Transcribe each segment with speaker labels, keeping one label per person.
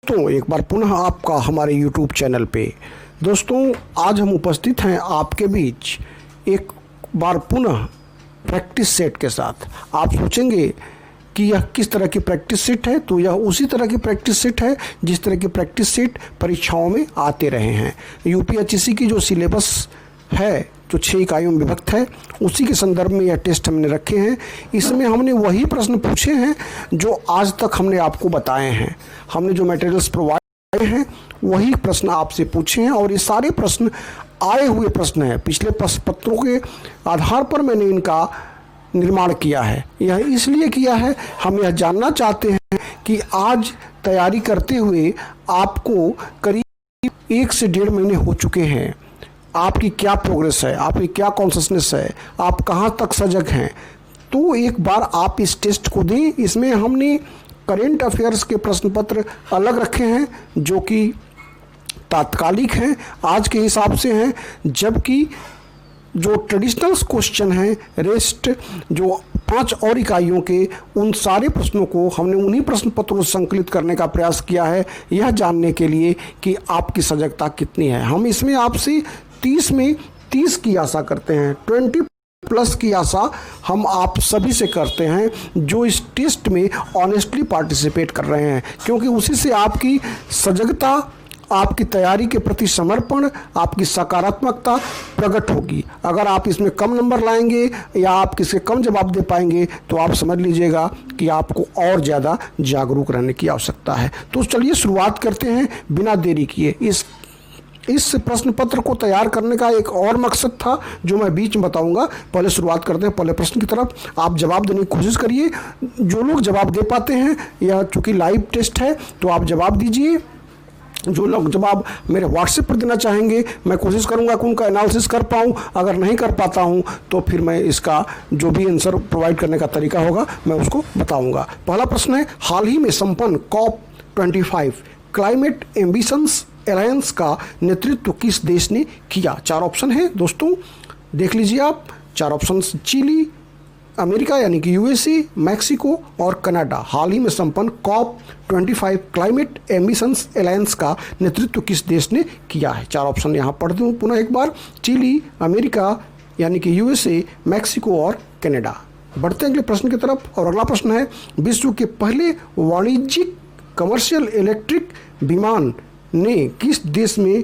Speaker 1: तो एक बार पुनः आपका हमारे YouTube चैनल पे। दोस्तों, आज हम उपस्थित हैं आपके बीच एक बार पुनः प्रैक्टिस सेट के साथ। आप सोचेंगे कि यह किस तरह की प्रैक्टिस सेट है, तो यह उसी तरह की प्रैक्टिस सेट है जिस तरह की प्रैक्टिस सेट परीक्षाओं में आते रहे हैं। यूपीएचएससी की जो सिलेबस है, जो 6 इकाइयों में विभक्त है, उसी के संदर्भ में यह टेस्ट हमने रखे हैं। इसमें हमने वही प्रश्न पूछे हैं जो आज तक हमने आपको बताए हैं। हमने जो मटेरियल्स प्रोवाइड किए हैं वही प्रश्न आपसे पूछे हैं, और ये सारे प्रश्न आए हुए प्रश्न हैं। पिछले प्रश्न पत्रों के आधार पर मैंने इनका निर्माण किया है। यह इसलिए किया है, हम यह जानना चाहते हैं कि आज तैयारी करते हुए आपको करीब 1 से 1.5 महीने हो चुके हैं। आपकी क्या प्रोग्रेस है, आपकी क्या कॉन्शसनेस है, आप कहाँ तक सजग हैं। तो एक बार आप इस टेस्ट को दें। इसमें हमने करेंट अफेयर्स के प्रश्न पत्र अलग रखे हैं जो कि तात्कालिक हैं, आज के हिसाब से हैं, जबकि जो ट्रेडिशनल क्वेश्चन हैं, रेस्ट जो 5 और इकाइयों के, उन सारे प्रश्नों को हमने उन्हीं प्रश्न पत्रों से संकलित करने का प्रयास किया है, यह जानने के लिए कि आपकी सजगता कितनी है। हम इसमें आपसे 30 में 30 की आशा करते हैं, 20+ की आशा हम आप सभी से करते हैं जो इस टेस्ट में ऑनेस्टली पार्टिसिपेट कर रहे हैं, क्योंकि उसी से आपकी सजगता, आपकी तैयारी के प्रति समर्पण, आपकी सकारात्मकता प्रकट होगी। अगर आप इसमें कम नंबर लाएंगे या आप किसी कम जवाब दे पाएंगे तो आप समझ लीजिएगा कि आपको और ज़्यादा जागरूक रहने की आवश्यकता है। तो चलिए शुरुआत करते हैं बिना देरी किए। इस प्रश्न पत्र को तैयार करने का एक और मकसद था जो मैं बीच में बताऊंगा। पहले शुरुआत करते हैं पहले प्रश्न की तरफ। आप जवाब देने की कोशिश करिए। जो लोग जवाब दे पाते हैं, या चूँकि लाइव टेस्ट है तो आप जवाब दीजिए। जो लोग जवाब मेरे व्हाट्सएप पर देना चाहेंगे, मैं कोशिश करूंगा कि उनका एनालिसिस कर पाऊं। अगर नहीं कर पाता हूं तो फिर मैं इसका जो भी आंसर प्रोवाइड करने का तरीका होगा मैं उसको बताऊंगा। पहला प्रश्न है, हाल ही में संपन्न COP25 क्लाइमेट एम्बिशंस अलायंस का नेतृत्व किस देश ने किया? 4 ऑप्शन है दोस्तों, देख लीजिए आप। 4 ऑप्शन: चिली, अमेरिका यानी कि USA, मैक्सिको और कनाडा। हाल ही में संपन्न COP25 क्लाइमेट एम्बिशंस अलायंस का नेतृत्व किस देश ने किया है? 4 ऑप्शन यहाँ पढ़ दूँ पुनः एक बार: चिली, अमेरिका यानी कि USA, मैक्सिको और कनाडा। बढ़ते हैं अगले प्रश्न की तरफ, और अगला प्रश्न है, विश्व के पहले वाणिज्यिक कमर्शियल इलेक्ट्रिक विमान ने किस देश में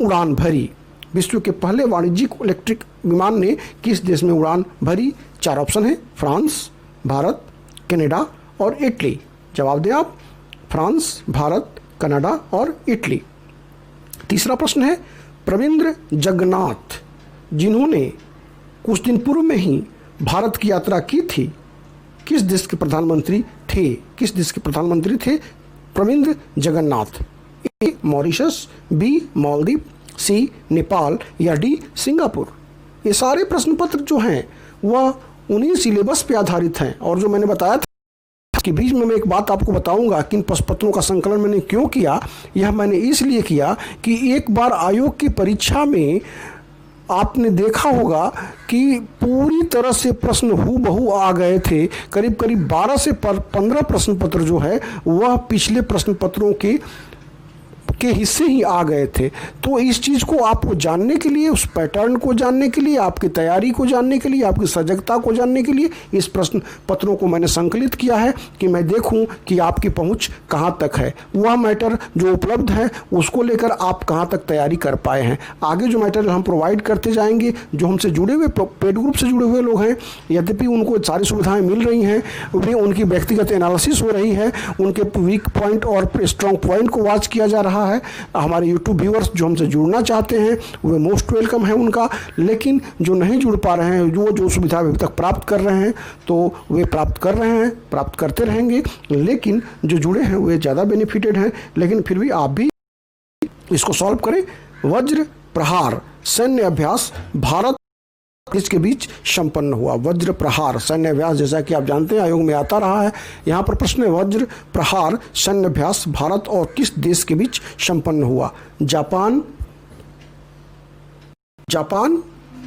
Speaker 1: उड़ान भरी? विश्व के पहले वाणिज्यिक इलेक्ट्रिक विमान ने किस देश में उड़ान भरी? 4 ऑप्शन है: फ्रांस, भारत, कनाडा और इटली। जवाब दें आप। फ्रांस, भारत, कनाडा और इटली। तीसरा प्रश्न है, प्रविंद्र जगन्नाथ जिन्होंने कुछ दिन पूर्व में ही भारत की यात्रा की थी, किस देश के प्रधानमंत्री थे? किस देश के प्रधानमंत्री थे प्रविंद्र जगन्नाथ? ए मॉरिशस, बी मालदीव, सी नेपाल या डी सिंगापुर? ये सारे प्रश्न पत्र जो हैं वह उन्हीं सिलेबस पे आधारित हैं, और जो मैंने बताया था कि बीच में मैं एक बात आपको बताऊंगा कि इन प्रश्न पत्रों का संकलन मैंने क्यों किया। यह मैंने इसलिए किया कि एक बार आयोग की परीक्षा में आपने देखा होगा कि पूरी तरह से प्रश्न हूबहू आ गए थे। करीब करीब 12 से 15 प्रश्न पत्र जो है वह पिछले प्रश्न पत्रों के हिस्से ही आ गए थे। तो इस चीज़ को आपको जानने के लिए, उस पैटर्न को जानने के लिए, आपकी तैयारी को जानने के लिए, आपकी सजगता को जानने के लिए इस प्रश्न पत्रों को मैंने संकलित किया है कि मैं देखूं कि आपकी पहुंच कहां तक है। वह मैटर जो उपलब्ध है उसको लेकर आप कहां तक तैयारी कर पाए हैं। आगे जो मैटर हम प्रोवाइड करते जाएंगे, जो हमसे जुड़े हुए पेड ग्रुप से जुड़े हुए लोग हैं, यद्यपि उनको सारी सुविधाएँ मिल रही हैं, उन्हें उनकी व्यक्तिगत एनालिसिस हो रही है, उनके वीक पॉइंट और स्ट्रॉन्ग पॉइंट को वॉच किया जा रहा है। हमारे YouTube व्यूअर्स जो हमसे जुड़ना चाहते हैं वे मोस्ट वेलकम है उनका, लेकिन जो नहीं जुड़ पा रहे हैं, जो सुविधा अभी तक प्राप्त कर रहे हैं तो वे प्राप्त कर रहे हैं, प्राप्त करते रहेंगे, लेकिन जो जुड़े हैं वे ज़्यादा बेनिफिटेड हैं। लेकिन फिर भी आप भी इसको सॉल्व करें। वज्र प्रहार सैन्य अभ्यास भारत इसके बीच संपन्न हुआ। वज्र प्रहार सैन्य अभ्यास, जैसा कि आप जानते हैं आयोग में आता रहा है। यहाँ पर प्रश्न है, वज्र प्रहार सैन्य अभ्यास भारत और किस देश के बीच संपन्न हुआ? Japan,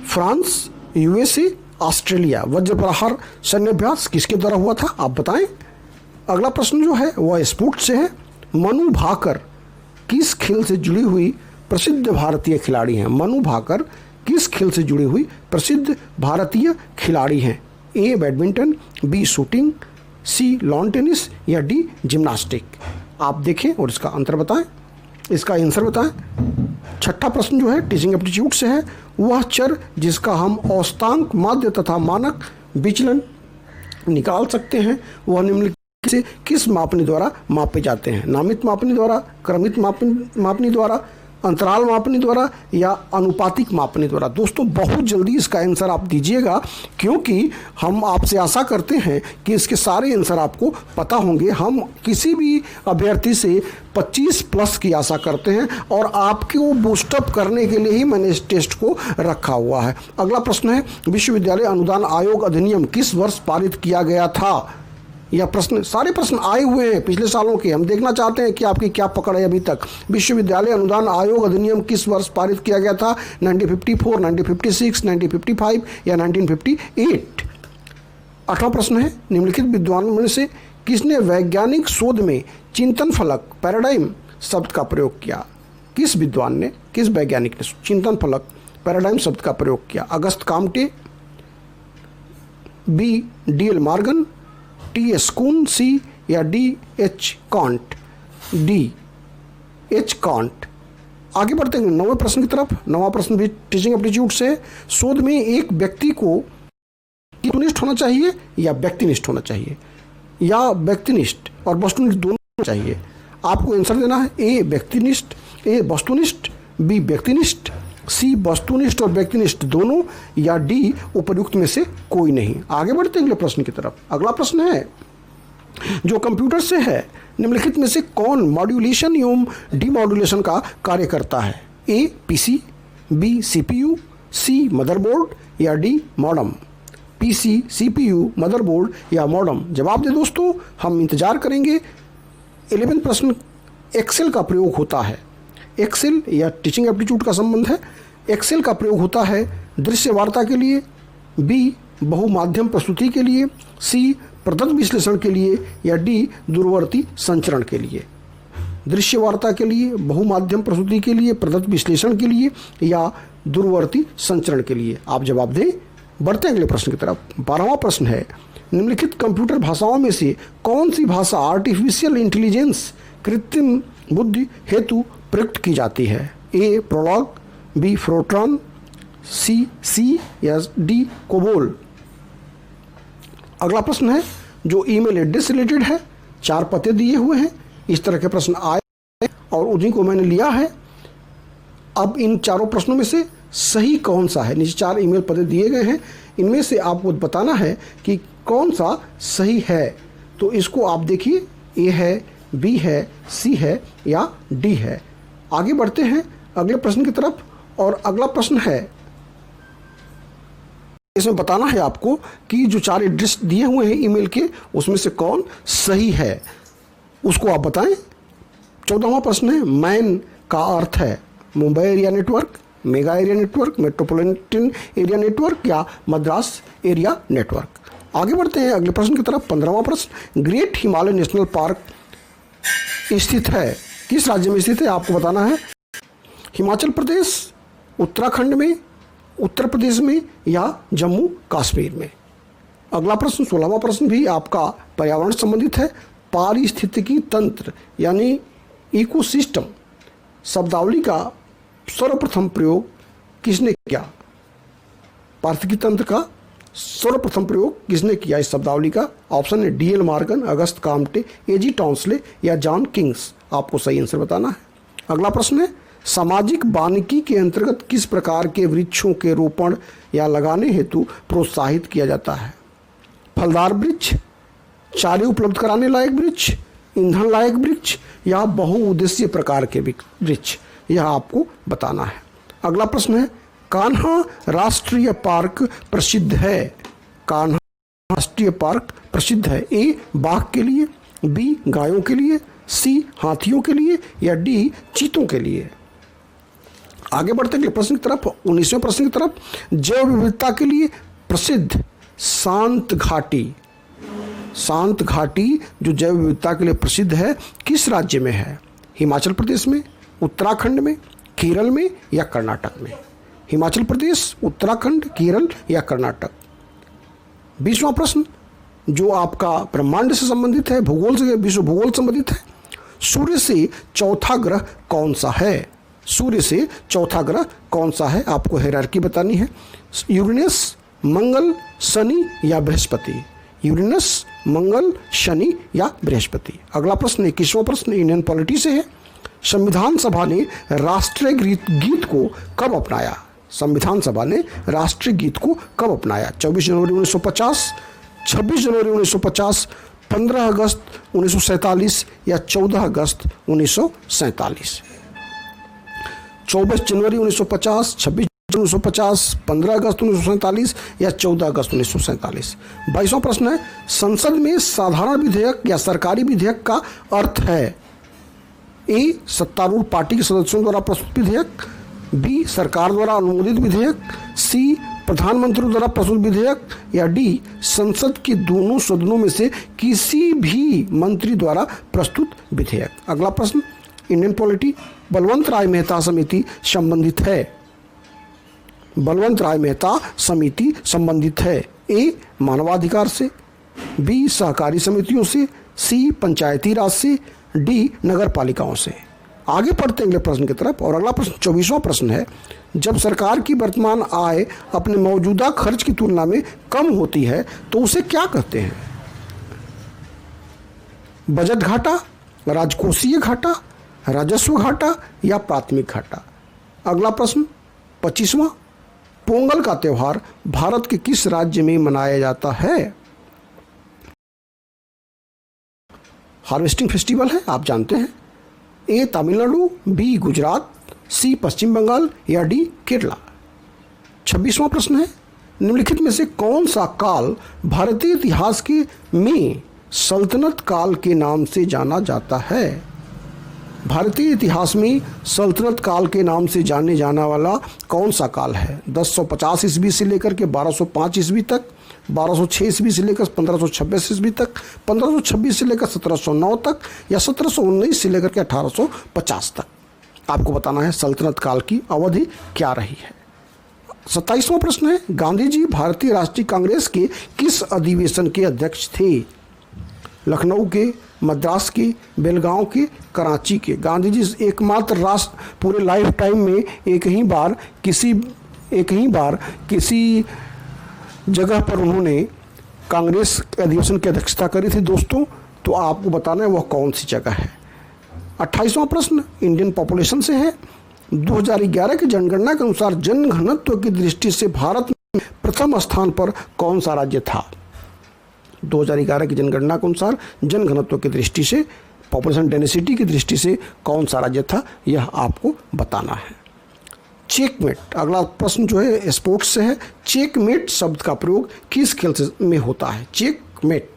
Speaker 1: France, USA, Australia. वज्र प्रहार सैन्य अभ्यास किसके द्वारा हुआ था आप बताएं। अगला प्रश्न जो है वह स्पोर्ट्स से है। मनु भाकर किस खेल से जुड़ी हुई प्रसिद्ध भारतीय खिलाड़ी हैं? मनु भाकर किस खेल से जुड़ी हुई प्रसिद्ध भारतीय खिलाड़ी हैं? A badminton, B shooting, C lawn tennis या डी जिम्नास्टिक। आप देखें और इसका आंसर बताएं, इसका आंसर बताएं। छठा प्रश्न जो है टीचिंग एप्टीट्यूड से है। वह चर जिसका हम औसतांक, माध्य तथा मानक विचलन निकाल सकते हैं वह निम्नलिखित से किस मापनी द्वारा मापे जाते हैं? नामित मापनी द्वारा, क्रमित मापनी द्वारा, अंतराल मापनी द्वारा या अनुपातिक मापनी द्वारा। दोस्तों बहुत जल्दी इसका आंसर आप दीजिएगा, क्योंकि हम आपसे आशा करते हैं कि इसके सारे आंसर आपको पता होंगे। हम किसी भी अभ्यर्थी से 25 प्लस की आशा करते हैं और आपको बूस्टअप करने के लिए ही मैंने इस टेस्ट को रखा हुआ है। अगला प्रश्न है, विश्वविद्यालय अनुदान आयोग अधिनियम किस वर्ष पारित किया गया था? यह प्रश्न, सारे प्रश्न आए हुए हैं पिछले सालों के, हम देखना चाहते हैं कि आपकी क्या पकड़ है अभी तक। विश्वविद्यालय अनुदान आयोग अधिनियम किस वर्ष पारित किया गया था? 1954, 1956, 1955 या 1958? 8वां प्रश्न है, निम्नलिखित विद्वानों में से किसने वैज्ञानिक शोध में चिंतन फलक, पैराडाइम शब्द का प्रयोग किया? किस विद्वान ने, किस वैज्ञानिक ने चिंतन फलक, पैराडाइम शब्द का प्रयोग किया? Auguste Comte, B D L. Morgan, T S. Kuhn, C या डी.एच. कांट? डी.एच. कांट। आगे बढ़ते हैं 9वें प्रश्न की तरफ। 9वां प्रश्न भी टीचिंग एप्टीट्यूड से। शोध में एक व्यक्ति को वस्तुनिष्ठ होना चाहिए या व्यक्तिनिष्ठ होना चाहिए, या व्यक्तिनिष्ठ और वस्तुनिष्ठ दोनों चाहिए? आपको आंसर देना है। ए व्यक्तिनिष्ठ, ए वस्तुनिष्ठ, बी व्यक्तिनिष्ठ, सी वस्तुनिष्ठ और व्यक्तिनिष्ठ दोनों, या डी उपर्युक्त में से कोई नहीं। आगे बढ़ते हैं अगले प्रश्न की तरफ। अगला प्रश्न है जो कंप्यूटर से है, निम्नलिखित में से कौन मॉड्यूलेशन एवं डीमॉड्यूलेशन का कार्य करता है? ए पीसी, बी सीपीयू, सी मदरबोर्ड या D modem? PC, CPU, motherboard या मॉडम? जवाब दे दोस्तों, हम इंतजार करेंगे। 11वां प्रश्न, एक्सेल का प्रयोग होता है। एक्सेल या टीचिंग एप्टीट्यूड का संबंध है। एक्सेल का प्रयोग होता है दृश्य वार्ता के लिए, बी बहुमाध्यम प्रस्तुति के लिए, सी प्रदत्त विश्लेषण के लिए या डी दूरवर्ती संचरण के लिए? दृश्य वार्ता के लिए, बहुमाध्यम प्रस्तुति के लिए, प्रदत्त विश्लेषण के लिए या दूरवर्ती संचरण के लिए? आप जवाब दें। बढ़ते हैं अगले प्रश्न की तरफ। 12वां प्रश्न है, निम्नलिखित कंप्यूटर भाषाओं में से कौन सी भाषा आर्टिफिशियल इंटेलिजेंस, कृत्रिम बुद्धि हेतु प्रयुक्त की जाती है? ए प्रोलॉग, बी फोर्ट्रान, सी या डी कोबोल? अगला प्रश्न है जो ईमेल एड्रेस से रिलेटेड है। 4 पते दिए हुए हैं, इस तरह के प्रश्न आए हैं और उन्हीं को मैंने लिया है। अब इन चारों प्रश्नों में से सही कौन सा है? नीचे 4 ईमेल पते दिए गए हैं, इनमें से आपको बताना है कि कौन सा सही है। तो इसको आप देखिए, ए है, बी है, सी है या डी है। आगे बढ़ते हैं अगले प्रश्न की तरफ। और अगला प्रश्न है, इसमें बताना है आपको कि जो 4 एड्रेस दिए हुए हैं ईमेल के, उसमें से कौन सही है, उसको आप बताएं। 14वां प्रश्न है, मैन का अर्थ है Mumbai area network, mega area network, metropolitan area network या मद्रास एरिया नेटवर्क? आगे बढ़ते हैं अगले प्रश्न की तरफ। 15वां प्रश्न, ग्रेट हिमालय नेशनल पार्क स्थित है, किस राज्य में स्थित है? आपको बताना है। हिमाचल प्रदेश, उत्तराखंड में, उत्तर प्रदेश में या जम्मू कश्मीर में? अगला प्रश्न 16वां प्रश्न भी आपका पर्यावरण संबंधित है। पारिस्थितिकी तंत्र यानी इकोसिस्टम शब्दावली का सर्वप्रथम प्रयोग किसने किया? पारिस्थितिकी तंत्र का सर्वप्रथम प्रयोग किसने किया इस शब्दावली का? ऑप्शन है D L. Morgan, Auguste Comte, A G. Tansley या जॉन किंग्स? आपको सही आंसर बताना है। अगला प्रश्न है, सामाजिक वानिकी के अंतर्गत किस प्रकार के वृक्षों के रोपण या लगाने हेतु प्रोत्साहित किया जाता है? फलदार वृक्ष, चारे उपलब्ध कराने लायक वृक्ष, ईंधन लायक वृक्ष या बहुउद्देशीय प्रकार के वृक्ष? यह आपको बताना है। अगला प्रश्न है, कान्हा राष्ट्रीय पार्क प्रसिद्ध है। कान्हा राष्ट्रीय पार्क प्रसिद्ध है। ए बाघ के लिए, बी गायों के लिए, सी हाथियों के लिए या डी चीतों के लिए? आगे बढ़ते हैं प्रश्न की तरफ। 19वें प्रश्न की तरफ, जैव विविधता के लिए प्रसिद्ध शांत घाटी, शांत घाटी जो जैव विविधता के लिए प्रसिद्ध है किस राज्य में है? हिमाचल प्रदेश में, उत्तराखंड में, केरल में या कर्नाटक में? हिमाचल प्रदेश, उत्तराखंड, केरल या कर्नाटक? 20वां प्रश्न जो आपका ब्रह्मांड से संबंधित है, भूगोल से, विश्व भूगोल संबंधित है। सूर्य से चौथा ग्रह कौन सा है? सूर्य से चौथा ग्रह कौन सा है? आपको हायरार्की बतानी है। यूरेनस, मंगल, शनि या बृहस्पति? यूरेनस, मंगल, शनि या बृहस्पति? अगला प्रश्न 21वां प्रश्न इंडियन पॉलिटी से है। संविधान सभा ने राष्ट्रीय गीत को कब अपनाया? संविधान सभा ने राष्ट्रीय गीत को कब अपनाया? 24 जनवरी 1950, 26 जनवरी 1950, 15 अगस्त 1947 या 14 अगस्त 1947? 24 जनवरी 1950, 26 जनवरी 1950, 15 अगस्त 1947 या 14 अगस्त 1947? 22वां प्रश्न है, संसद में साधारण विधेयक या सरकारी विधेयक का अर्थ है? ए, सत्तारूढ़ पार्टी के सदस्यों द्वारा प्रस्तुत विधेयक, बी, सरकार द्वारा अनुमोदित विधेयक, सी, प्रधानमंत्री द्वारा प्रस्तुत विधेयक या डी, संसद के दोनों सदनों में से किसी भी मंत्री द्वारा प्रस्तुत विधेयक? अगला प्रश्न इंडियन पॉलिटी, बलवंत राय मेहता समिति संबंधित है? बलवंत राय मेहता समिति संबंधित है ए, मानवाधिकार से, बी, सहकारी समितियों से, सी, पंचायती राज से, डी, नगर पालिकाओं से? आगे बढ़ते हैं अगले प्रश्न की तरफ। और अगला प्रश्न 24वां प्रश्न है, जब सरकार की वर्तमान आय अपने मौजूदा खर्च की तुलना में कम होती है तो उसे क्या कहते हैं? बजट घाटा, राजकोषीय घाटा, राजस्व घाटा या प्राथमिक घाटा? अगला प्रश्न 25वां, पोंगल का त्यौहार भारत के किस राज्य में मनाया जाता है? हार्वेस्टिंग फेस्टिवल है, आप जानते हैं। ए, तमिलनाडु, बी, गुजरात, सी, पश्चिम बंगाल या डी, केरला? 26वां प्रश्न है, निम्नलिखित में से कौन सा काल भारतीय इतिहास के में सल्तनत काल के नाम से जाना जाता है? भारतीय इतिहास में सल्तनत काल के नाम से जाने जाना वाला कौन सा काल है? 1050 ईस्वी से लेकर के 1205 ईस्वी तक, 1206 ईस्वी से लेकर 1526 ईस्वी तक, 1526 से लेकर 1709 तक या 1719 से लेकर के 1850 तक? आपको बताना है सल्तनत काल की अवधि क्या रही है। 27वां प्रश्न है, गांधी जी भारतीय राष्ट्रीय कांग्रेस के किस अधिवेशन के अध्यक्ष थे? लखनऊ के, मद्रास के, बेलगांव के, कराची के? गांधी जी एकमात्र राष्ट्र पूरे लाइफ टाइम में एक ही बार किसी जगह पर उन्होंने कांग्रेस अधिवेशन की अध्यक्षता करी थी दोस्तों, तो आपको बताना है वह कौन सी जगह है। 28वां प्रश्न इंडियन पॉपुलेशन से है। 2011 की जनगणना के अनुसार जनघनत्व की दृष्टि से भारत में प्रथम स्थान पर कौन सा राज्य था? 2011 की जनगणना के अनुसार जनघनत्व की दृष्टि से, पॉपुलेशन डेंसिटी की दृष्टि से कौन सा राज्य था, यह आपको बताना है। चेकमेट, अगला प्रश्न जो है स्पोर्ट्स से है। चेकमेट शब्द का प्रयोग किस खेल में होता है? चेकमेट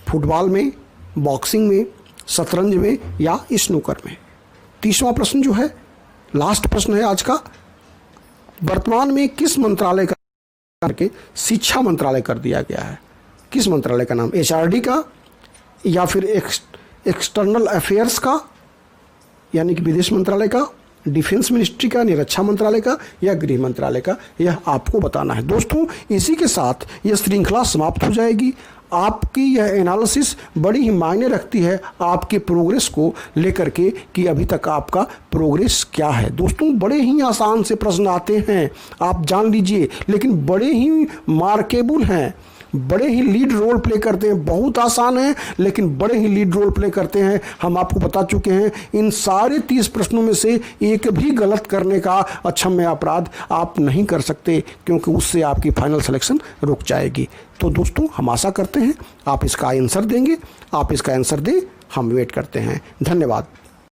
Speaker 1: फुटबॉल में, बॉक्सिंग में, शतरंज में या स्नूकर में? 30वां प्रश्न जो है लास्ट प्रश्न है आज का, वर्तमान में किस मंत्रालय का करके शिक्षा मंत्रालय कर दिया गया है? किस मंत्रालय का नाम? HRD का या फिर एक्सटर्नल अफेयर्स का यानी कि विदेश मंत्रालय का, डिफेंस मिनिस्ट्री का, रक्षा मंत्रालय का या गृह मंत्रालय का? यह आपको बताना है दोस्तों। इसी के साथ यह श्रृंखला समाप्त हो जाएगी। आपकी यह एनालिसिस बड़ी ही मायने रखती है आपके प्रोग्रेस को लेकर के कि अभी तक आपका प्रोग्रेस क्या है। दोस्तों बड़े ही आसान से प्रश्न आते हैं, आप जान लीजिए, लेकिन बड़े ही मार्केबल हैं, बड़े ही लीड रोल प्ले करते हैं। बहुत आसान है लेकिन बड़े ही लीड रोल प्ले करते हैं। हम आपको बता चुके हैं इन सारे 30 प्रश्नों में से एक भी गलत करने का अक्षम्य अपराध आप नहीं कर सकते, क्योंकि उससे आपकी फाइनल सिलेक्शन रुक जाएगी। तो दोस्तों हम आशा करते हैं आप इसका आंसर देंगे। आप इसका आंसर दें, हम वेट करते हैं। धन्यवाद।